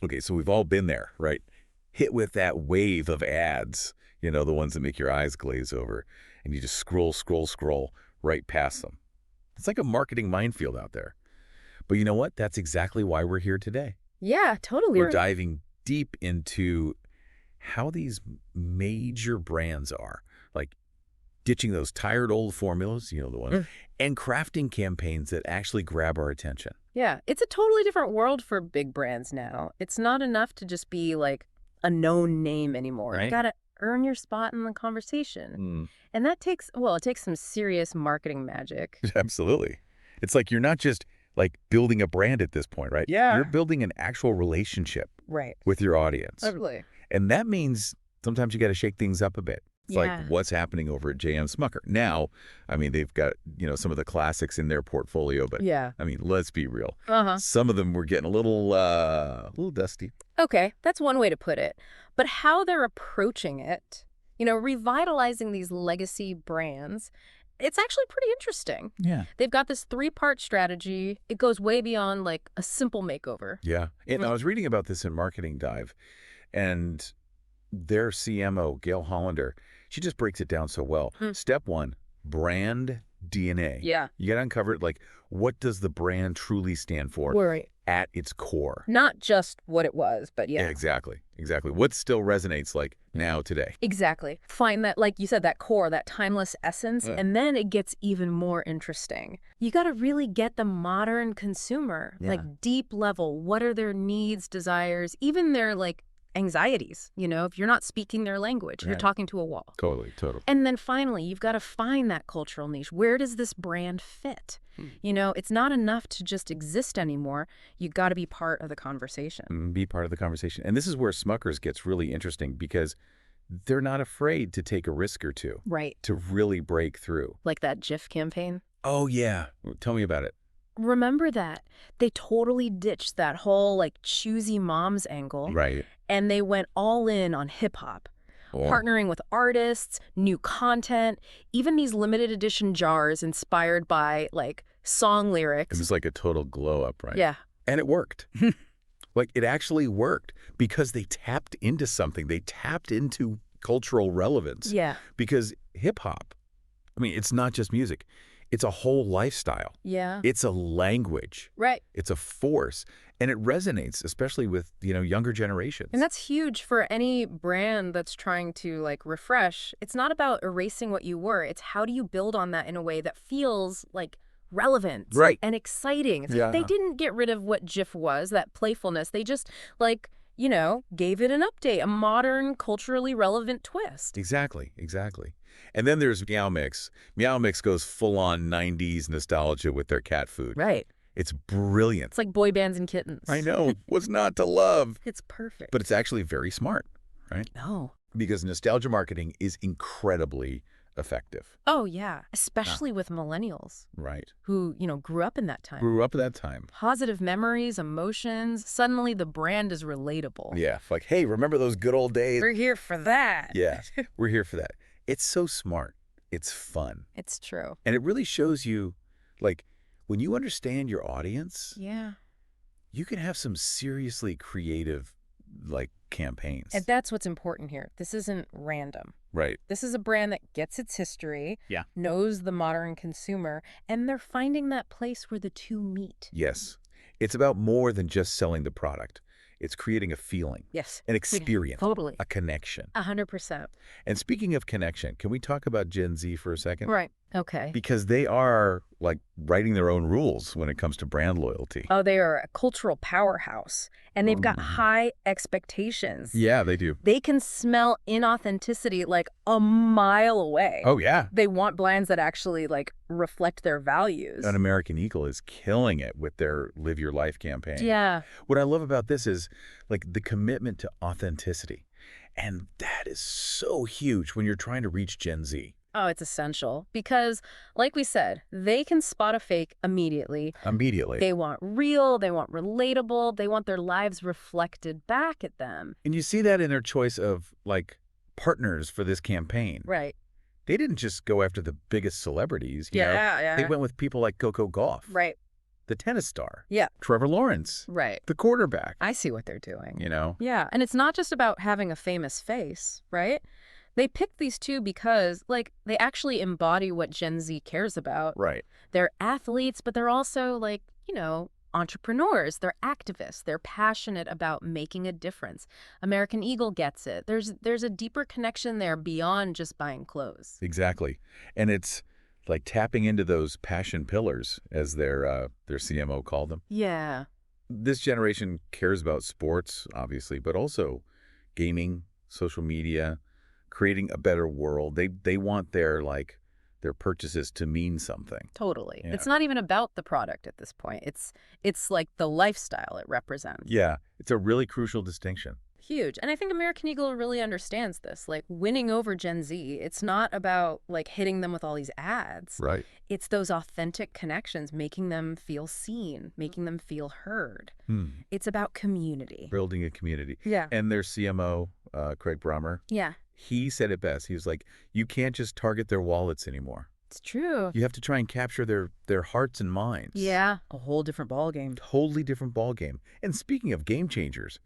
Okay, so we've all been there, right? Hit with that wave of ads, the ones that make your eyes glaze over, and you just scroll, scroll, scroll right past them. It's like a marketing minefield out there. But you know what? That's exactly why we're here today. Yeah, totally. We're diving deep into how these major brands are, like ditching those tired old formulas, the ones, and crafting campaigns that actually grab our attention. Yeah, it's a totally different world for big brands now. It's not enough to just be like a known name anymore. You Right? got to earn your spot in the conversation. And that takes, well, it takes some serious marketing magic. Absolutely. It's like you're not just like building a brand at this point, right? Yeah. You're building an actual relationship Right. with your audience. Totally. And that means sometimes you got to shake things up a bit. It's like what's happening over at J.M. Smucker. Now, I mean, they've got, some of the classics in their portfolio, but Yeah. I mean, let's be real. Uh-huh. Some of them were getting a little dusty. Okay, that's one way to put it. But how they're approaching it, revitalizing these legacy brands, it's actually pretty interesting. Yeah. They've got this 3-part strategy. It goes way beyond like a simple makeover. Yeah. And I was reading about this in Marketing Dive, and their CMO, Gail Hollander, she just breaks it down so well. Step 1, brand DNA. Yeah. You got to uncover it, like, what does the brand truly stand for Right. at its core? Not just what it was, but yeah. Exactly. What still resonates like now today? Exactly. Find that, like you said, that core, that timeless essence, and then it gets even more interesting. You got to really get the modern consumer, like deep level. What are their needs, desires, even their like anxieties, if you're not speaking their language, you're talking to a wall. Totally. And then finally, you've got to find that cultural niche. Where does this brand fit? It's not enough to just exist anymore. You got to be part of the conversation. Be part of the conversation. And this is where Smucker's gets really interesting because they're not afraid to take a risk or two. Right. To really break through. Like that Jif campaign. Oh, yeah. Tell me about it. Remember that. They totally ditched that whole like choosy moms angle. Right. And they went all in on hip hop. Partnering with artists, new content, even these limited edition jars inspired by like song lyrics. It was like a total glow up, right? Yeah. And it worked. Like it actually worked because they tapped into something. They tapped into cultural relevance. Yeah. Because hip hop, I mean, it's not just music. It's a whole lifestyle. Yeah. It's a language. Right. It's a force. And it resonates, especially with, younger generations. And that's huge for any brand that's trying to like refresh. It's not about erasing what you were. It's how do you build on that in a way that feels like relevant and exciting. It's like they didn't get rid of what Jif was, that playfulness. They just like, gave it an update, a modern, culturally relevant twist. Exactly. And then there's Meow Mix. Meow Mix goes full-on 90s nostalgia with their cat food. Right. It's brilliant. It's like boy bands and kittens. I know. What's not to love? It's perfect. But it's actually very smart, right? No. Because nostalgia marketing is incredibly effective. Oh, yeah. Especially with millennials. Right. Who, grew up in that time. Grew up at that time. Positive memories, emotions. Suddenly the brand is relatable. Yeah. Like, hey, remember those good old days? We're here for that. Yeah. We're here for that. It's so smart. It's fun. It's true. And it really shows you, like, when you understand your audience, you can have some seriously creative, like, campaigns. And that's what's important here. This isn't random. Right. This is a brand that gets its history, Yeah. knows the modern consumer, and they're finding that place where the two meet. Yes. It's about more than just selling the product. It's creating a feeling. Yes. An experience. Totally. A connection. 100%. And speaking of connection, can we talk about Gen Z for a second? Right. Okay. Because they are, like, writing their own rules when it comes to brand loyalty. Oh, they are a cultural powerhouse, and they've got high expectations. Yeah, they do. They can smell inauthenticity like a mile away. Oh, yeah. They want brands that actually like reflect their values. An American Eagle is killing it with their Live Your Life campaign. Yeah. What I love about this is, like, the commitment to authenticity. And that is so huge when you're trying to reach Gen Z. Oh, it's essential because, like we said, they can spot a fake immediately. They want real, they want relatable, they want their lives reflected back at them. And you see that in their choice of, like, partners for this campaign. Right. They didn't just go after the biggest celebrities. You know? Yeah. They went with people like Coco Gauff. Right. the tennis star. Yeah. Trevor Lawrence. Right. The quarterback. I see what they're doing. You know? Yeah, and it's not just about having a famous face, right? They picked these two because, like, they actually embody what Gen Z cares about. Right. They're athletes, but they're also, like, entrepreneurs. They're activists. They're passionate about making a difference. American Eagle gets it. There's a deeper connection there beyond just buying clothes. Exactly. And it's like tapping into those passion pillars, as their CMO called them. Yeah. This generation cares about sports, obviously, but also gaming, social media, creating a better world. They want their purchases to mean something. Totally. Yeah. It's not even about the product at this point. It's like the lifestyle it represents. Yeah, it's a really crucial distinction. Huge. And I think American Eagle really understands this. Like, winning over Gen Z, it's not about, like, hitting them with all these ads. Right. It's those authentic connections, making them feel seen, making them feel heard. It's about community. Building a community. Yeah. And their CMO, Craig Brummer, Yeah. he said it best. He was like, you can't just target their wallets anymore. It's true. You have to try and capture their hearts and minds. Yeah. A whole different ballgame. Totally different ballgame. And speaking of game changers,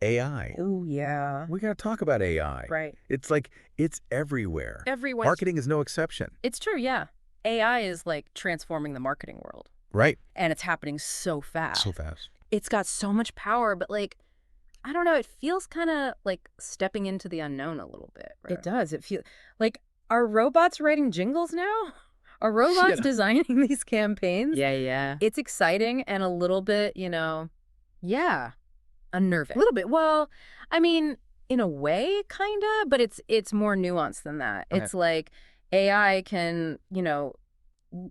AI. Oh, yeah. We got to talk about AI. Right. It's like, it's everywhere. Everywhere. Marketing is no exception. It's true, yeah. AI is, like, transforming the marketing world. Right. And it's happening so fast. So fast. It's got so much power, but, like, I don't know, it feels kind of like stepping into the unknown a little bit. Right? It does. It feels like, are robots writing jingles now? Are robots designing these campaigns? Yeah. It's exciting and a little bit, unnerving. A little bit. Well, I mean, in a way, kind of, but it's more nuanced than that. Okay. It's like AI can,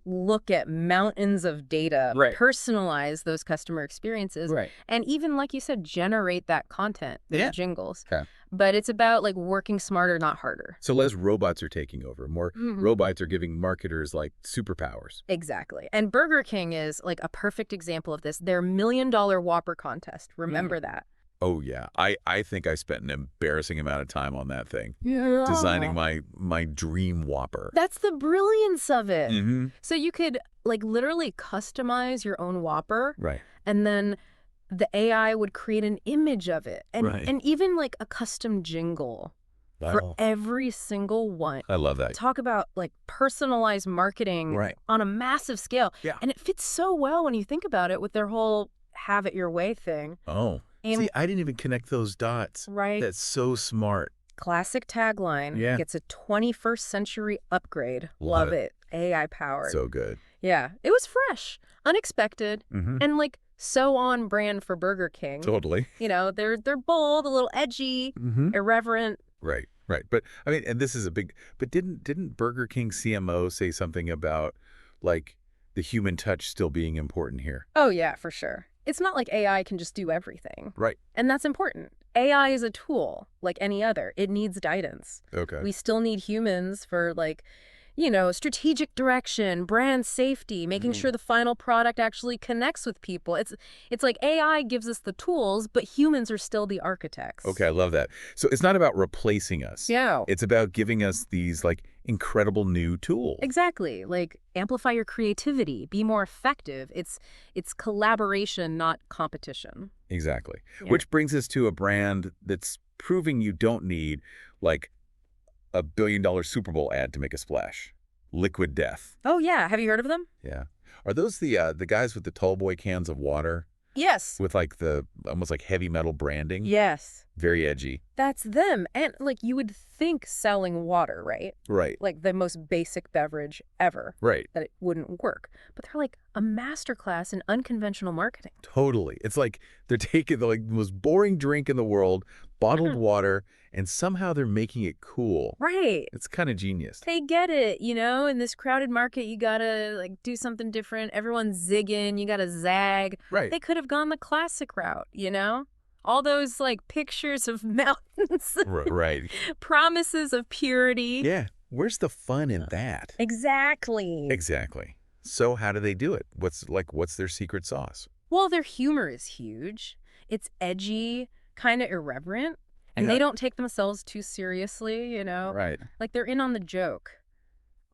look at mountains of data, right, personalize those customer experiences, right, and even, like you said, generate that content, the jingles. Okay. But it's about, like, working smarter, not harder. So less robots are taking over. More robots are giving marketers, like, superpowers. Exactly. And Burger King is, like, a perfect example of this. Their $1 Million Whopper contest. Remember that? Oh, yeah. I think I spent an embarrassing amount of time on that thing. Yeah. Designing my dream Whopper. That's the brilliance of it. Mm-hmm. So you could, like, literally customize your own Whopper. Right. And then the AI would create an image of it. And, and even, like, a custom jingle for every single one. I love that. Talk about, like, personalized marketing on a massive scale. Yeah. And it fits so well when you think about it with their whole have it your way thing. Oh. See, I didn't even connect those dots. Right. That's so smart. Classic tagline. Yeah. Gets a 21st century upgrade. Love it. AI powered. So good. Yeah. It was fresh, unexpected, and, like, so on brand for Burger King. Totally. They're bold, a little edgy, irreverent. Right. But I mean, and this is a big, but didn't Burger King CMO say something about, like, the human touch still being important here? Oh, yeah, for sure. It's not like AI can just do everything. Right. And that's important. AI is a tool like any other. It needs guidance. Okay. We still need humans for, like, strategic direction, brand safety, making sure the final product actually connects with people. It's like AI gives us the tools, but humans are still the architects. Okay, I love that. So it's not about replacing us. Yeah. It's about giving us these, like, incredible new tools. Exactly. Like, amplify your creativity, be more effective. It's collaboration, not competition. Exactly. Yeah. Which brings us to a brand that's proving you don't need, like, a $1 billion Super Bowl ad to make a splash. Liquid Death. Oh, yeah. Have you heard of them? Yeah. Are those the guys with the tall boy cans of water? Yes. With, like, the almost like heavy metal branding? Yes. Very edgy. That's them. And, like, you would think selling water, right? Right. Like, the most basic beverage ever. Right. That it wouldn't work. But they're, like, a masterclass in unconventional marketing. Totally. It's like they're taking the, like, most boring drink in the world, bottled water, and somehow they're making it cool. Right. It's kind of genius. They get it, in this crowded market, you gotta, like, do something different. Everyone's zigging, you gotta zag. Right. They could have gone the classic route, All those, like, pictures of mountains. Right. Promises of purity. Yeah. Where's the fun in that? Exactly. So how do they do it? What's their secret sauce? Well, their humor is huge. It's edgy, kind of irreverent. And they don't take themselves too seriously, Right. Like, they're in on the joke.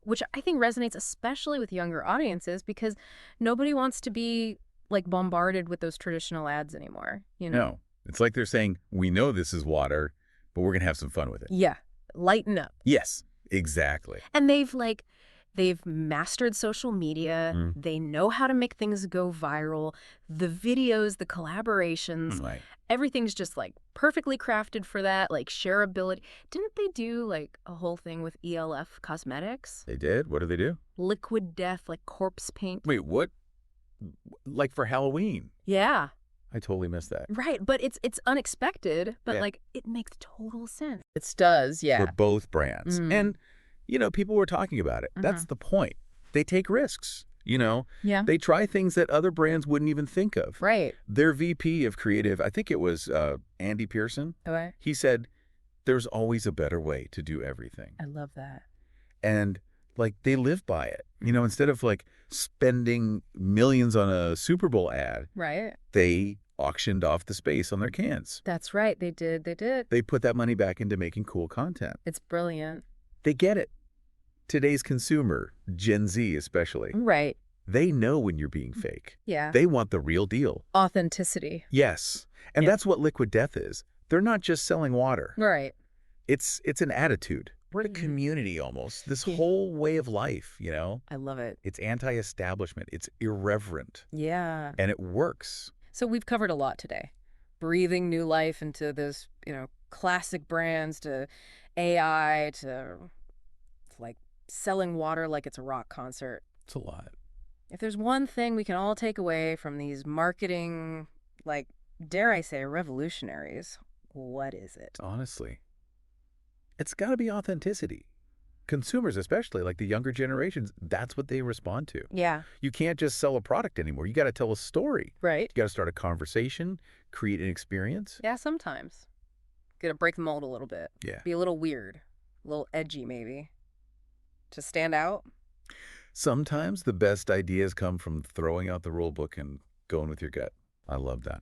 which I think resonates especially with younger audiences because nobody wants to be like bombarded with those traditional ads anymore, you know? No. It's like they're saying, we know this is water, but we're going to have some fun with it. Yeah. Lighten up. Yes, exactly. And they've mastered social media. They know how to make things go viral. The videos, the collaborations, Right. everything's just like perfectly crafted for that, like shareability. Didn't they do like a whole thing with ELF Cosmetics? They did? What did they do? Liquid death, like corpse paint. Wait, what? Like for Halloween? Yeah. I totally missed that. Right, but it's unexpected, but Yeah. like it makes total sense. It does, yeah. For both brands. And, people were talking about it. That's the point. They take risks, Yeah. They try things that other brands wouldn't even think of. Right. Their VP of creative, I think it was Andy Pearson, Okay. he said, there's always a better way to do everything. I love that. And, they live by it. Instead of, spending millions on a Super Bowl ad, Right. they auctioned off the space on their cans. That's right. They did. They put that money back into making cool content. It's brilliant. They get it. Today's consumer, Gen Z especially, Right. they know when you're being fake. Yeah. They want the real deal. Authenticity. Yes. And Yeah. that's what Liquid Death is. They're not just selling water. Right. It's an attitude. We're a community almost. This whole way of life, I love it. It's anti-establishment. It's irreverent. Yeah. And it works. So we've covered a lot today. Breathing new life into this, classic brands to AI to like selling water like it's a rock concert. It's a lot. If there's one thing we can all take away from these marketing, dare I say, revolutionaries, what is it? Honestly, it's got to be authenticity. Consumers, especially like the younger generations, that's what they respond to. Yeah. You can't just sell a product anymore. You got to tell a story. Right. You got to start a conversation, create an experience. Yeah, sometimes. Got to break the mold a little bit. Yeah. Be a little weird, a little edgy maybe. To stand out. Sometimes the best ideas come from throwing out the rule book and going with your gut. I love that.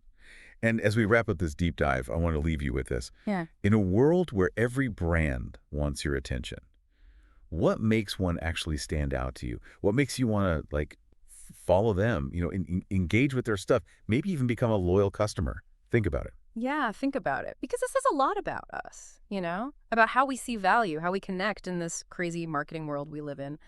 And as we wrap up this deep dive, I want to leave you with this. Yeah. In a world where every brand wants your attention, what makes one actually stand out to you? What makes you want to follow them, engage with their stuff, maybe even become a loyal customer? Think about it. Yeah, think about it. Because this says a lot about us, about how we see value, how we connect in this crazy marketing world we live in.